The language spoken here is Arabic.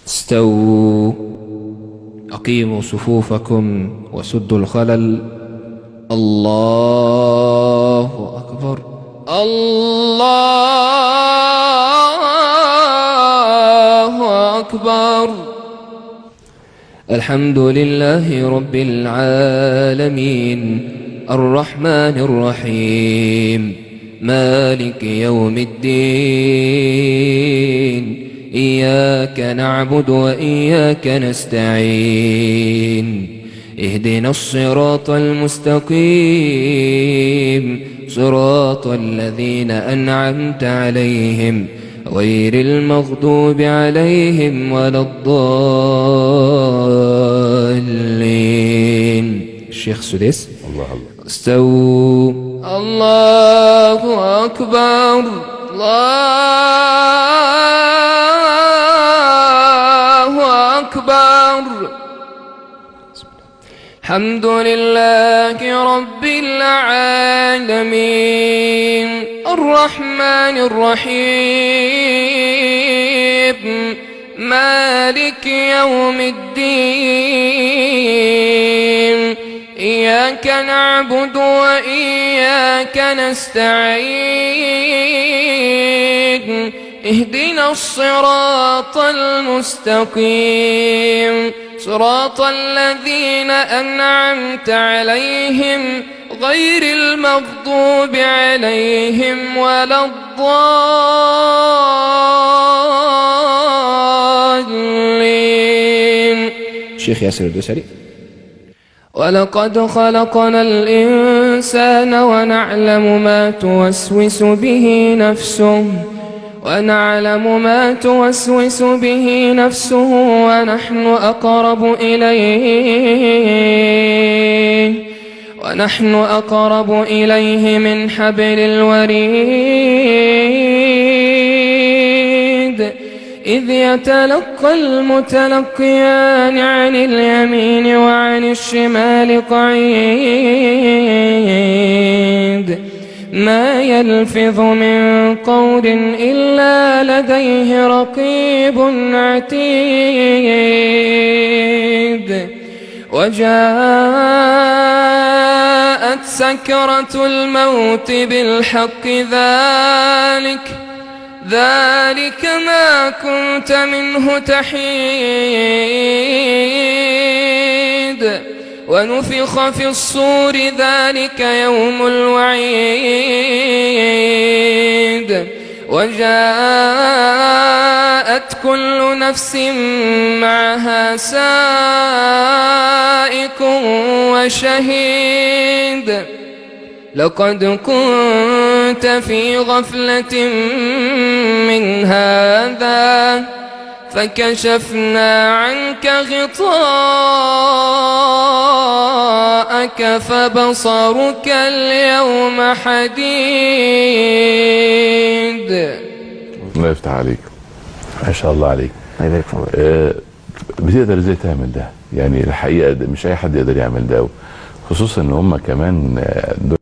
استووا، أقيموا صفوفكم وسدوا الخلل. الله أكبر، الله أكبر. الحمد لله رب العالمين، الرحمن الرحيم، مالك يوم الدين. إياك نعبد وإياك نستعين، اهدنا الصراط المستقيم، صراط الذين أنعمت عليهم غير المغضوب عليهم ولا الضالين. الشيخ سديس. الله الله. استووا، الله أكبر، الله أكبر. الحمد لله رب العالمين، الرحمن الرحيم، مالك يوم الدين. إياك نعبد وإياك نستعين، اهدنا الصراط المستقيم، صراط الذين أنعمت عليهم غير المغضوب عليهم ولا الضالين. الشيخ ياسر الدوسري. ولقد خلقنا الإنسان ونعلم ما توسوس به نفسه، ونحن أقرب إليه من حبل الوريد. إذ يتلقى المتلقيان عن اليمين وعن الشمال قعيد. ما يلفظ من قول إلا لديه رقيب عتيد. وجاءت سكرة الموت بالحق، ذلك ما كنت منه تحيد. ونفخ في الصور، ذلك يوم الوعيد. وجاءت كل نفس معها سائق وشهيد. لقد كنت في غفلة من هذا، فكشفنا عنك غطاءك فبصرك اليوم حديد. الله يفتح عليك، ما شاء الله عليك. الله يبارك فيك. بتقدر ازاي تعمل ده؟ يعني الحقيقة مش اي حد يقدر يعمل ده، خصوصا ان هم كمان